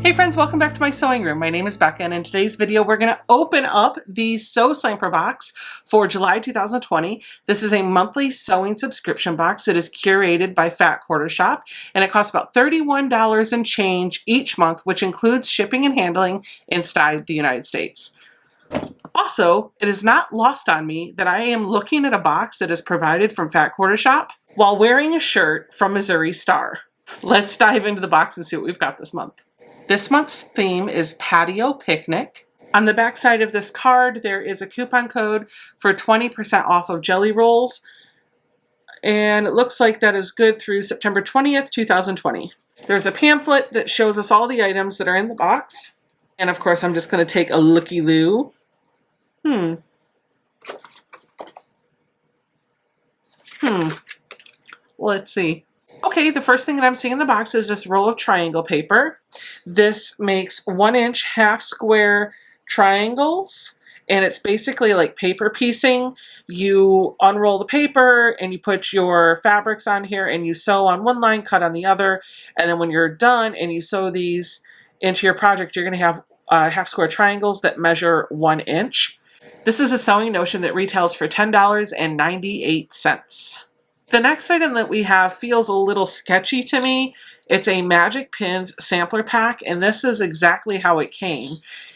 Hey friends, welcome back to my sewing room. My name is Becca, and in today's video we're going to open up the Sew Slamper box for July 2020. This is a monthly sewing subscription box. It is curated by Fat Quarter Shop, and it costs about $31 and change each month, which includes shipping and handling inside the United States. Also, it is not lost on me that I am looking at a box that is provided from Fat Quarter Shop while wearing a shirt from Missouri Star. Let's dive into the box and see what we've got this month. This month's theme is Patio Picnic. On the back side of this card, there is a coupon code for 20% off of jelly rolls. And it looks like that is good through September 20th, 2020. There's a pamphlet that shows us all the items that are in the box. And of course, I'm just going to take a looky-loo. Let's see. Okay, the first thing that I'm seeing in the box is this roll of triangle paper. This makes 1-inch half square triangles, and it's basically like paper piecing. You unroll the paper and you put your fabrics on here and you sew on one line, cut on the other, and then when you're done and you sew these into your project, you're going to have half square triangles that measure 1 inch. This is a sewing notion that retails for $10.98. The next item that we have feels a little sketchy to me. It's a Magic Pins sampler pack, and this is exactly how it came.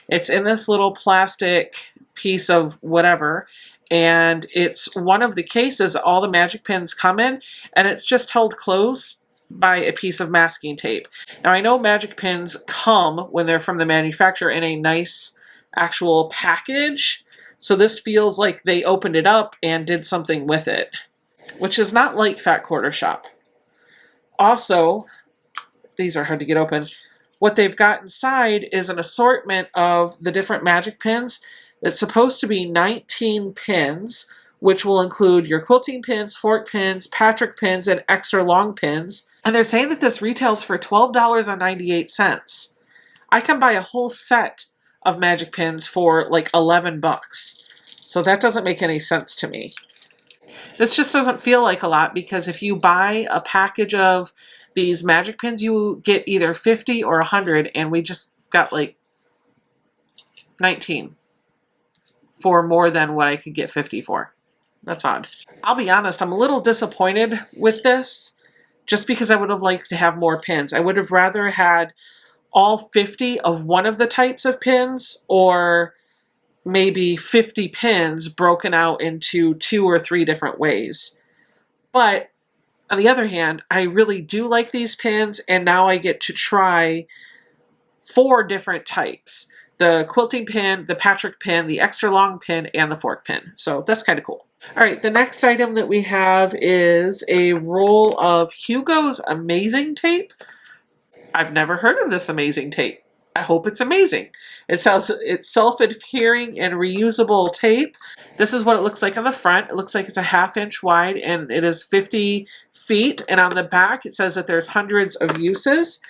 It's in this little plastic piece of whatever, and it's one of the cases all the Magic Pins come in, and it's just held closed by a piece of masking tape. Now I know Magic Pins come when they're from the manufacturer in a nice actual package, so this feels like they opened it up and did something with it, which is not like Fat Quarter Shop. Also, these are hard to get open. What they've got inside is an assortment of the different Magic Pins. It's supposed to be 19 pins, which will include your quilting pins, fork pins, Patrick pins, and extra long pins. And they're saying that this retails for $12.98. I can buy a whole set of Magic Pins for like 11 bucks. So that doesn't make any sense to me. This just doesn't feel like a lot, because if you buy a package of these Magic Pins, you get either 50 or 100, and we just got like 19 for more than what I could get 50 for. That's odd. I'll be honest, I'm a little disappointed with this, just because I would have liked to have more pins. I would have rather had all 50 of one of the types of pins, or maybe 50 pins broken out into 2 or 3 different ways. But on the other hand, I really do like these pins, and now I get to try 4 different types. The quilting pin, the Patrick pin, the extra long pin, and the fork pin. So that's kind of cool. All right, the next item that we have is a roll of Hugo's Amazing Tape. I've never heard of this amazing tape. I hope it's amazing. It says it's self-adhering and reusable tape. This is what it looks like on the front. It looks like it's a 1/2 inch wide, and it is 50 feet. And on the back, it says that there's hundreds of uses.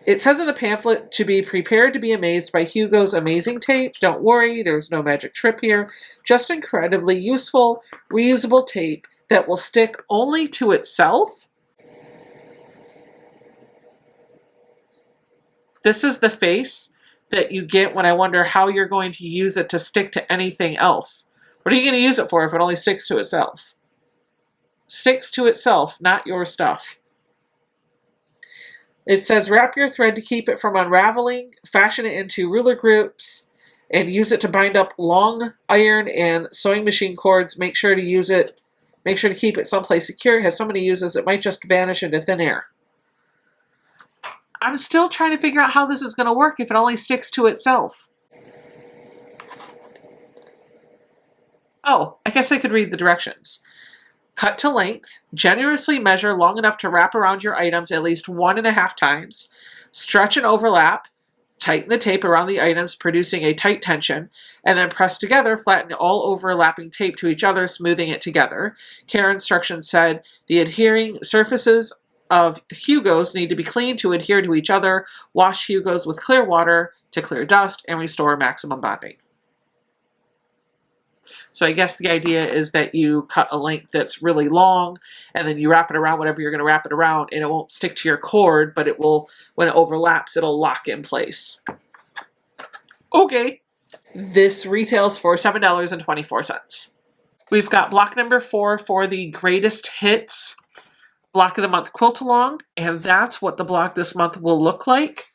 It says in the pamphlet, to be prepared to be amazed by Hugo's amazing tape. Don't worry, there's no magic trip here. Just incredibly useful, reusable tape that will stick only to itself. This is the face that you get when I wonder how you're going to use it to stick to anything else. What are you going to use it for if it only sticks to itself? Sticks to itself, not your stuff. It says wrap your thread to keep it from unraveling, fashion it into ruler groups, and use it to bind up long iron and sewing machine cords. Make sure to use it. Make sure to keep it someplace secure. It has so many uses it might just vanish into thin air. I'm still trying to figure out how this is going to work if it only sticks to itself. Oh, I guess I could read the directions. Cut to length. Generously measure long enough to wrap around your items at least 1.5 times. Stretch and overlap. Tighten the tape around the items, producing a tight tension, and then press together, flatten all overlapping tape to each other, smoothing it together. Care instructions said the adhering surfaces of Hugo's need to be clean to adhere to each other. Wash Hugo's with clear water to clear dust and restore maximum bonding. So I guess the idea is that you cut a length that's really long and then you wrap it around whatever you're going to wrap it around, and it won't stick to your cord, but it will, when it overlaps, it'll lock in place. Okay. This retails for $7.24. We've got block number 4 for the greatest hits block of the month quilt along, and that's what the block this month will look like.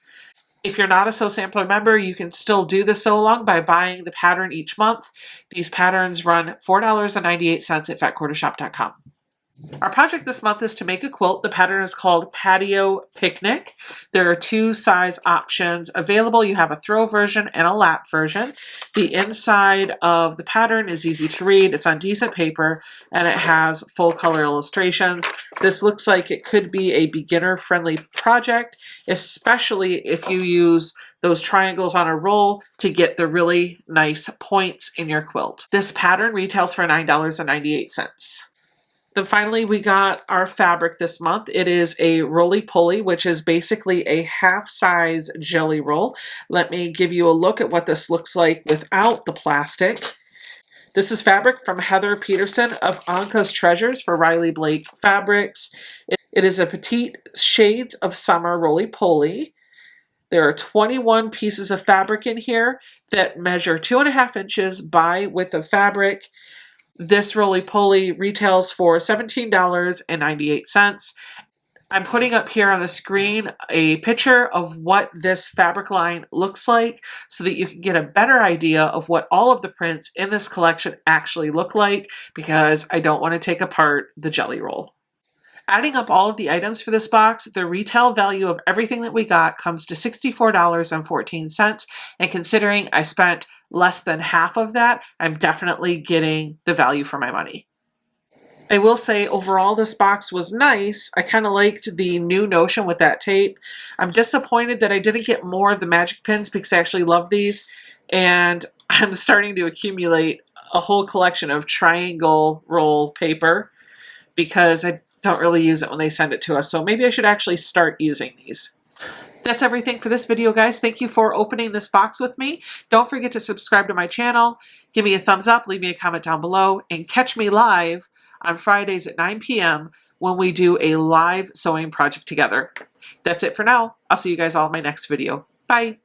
If you're not a Sew Sampler member, you can still do the sew along by buying the pattern each month. These patterns run $4.98 at fatquartershop.com. Our project this month is to make a quilt. The pattern is called Patio Picnic. There are 2 size options available. You have a throw version and a lap version. The inside of the pattern is easy to read. It's on decent paper and it has full color illustrations. This looks like it could be a beginner-friendly project, especially if you use those triangles on a roll to get the really nice points in your quilt. This pattern retails for $9.98. Then finally, we got our fabric this month. It is a roly-poly, which is basically a half-size jelly roll. Let me give you a look at what this looks like without the plastic. This is fabric from Heather Peterson of Anka's Treasures for Riley Blake Fabrics. It is a petite shades of summer roly-poly. There are 21 pieces of fabric in here that measure 2.5 inches by width of fabric. This roly-poly retails for $17.98. I'm putting up here on the screen a picture of what this fabric line looks like so that you can get a better idea of what all of the prints in this collection actually look like, because I don't want to take apart the jelly roll. Adding up all of the items for this box, the retail value of everything that we got comes to $64.14, and considering I spent less than half of that, I'm definitely getting the value for my money. I will say overall this box was nice. I kind of liked the new notion with that tape. I'm disappointed that I didn't get more of the magic pins because I actually love these, and I'm starting to accumulate a whole collection of triangle roll paper because I don't really use it when they send it to us, so maybe I should actually start using these. That's everything for this video, guys. Thank you for opening this box with me. Don't forget to subscribe to my channel, give me a thumbs up, leave me a comment down below, and catch me live on Fridays at 9 p.m. when we do a live sewing project together. That's it for now. I'll see you guys all in my next video. Bye!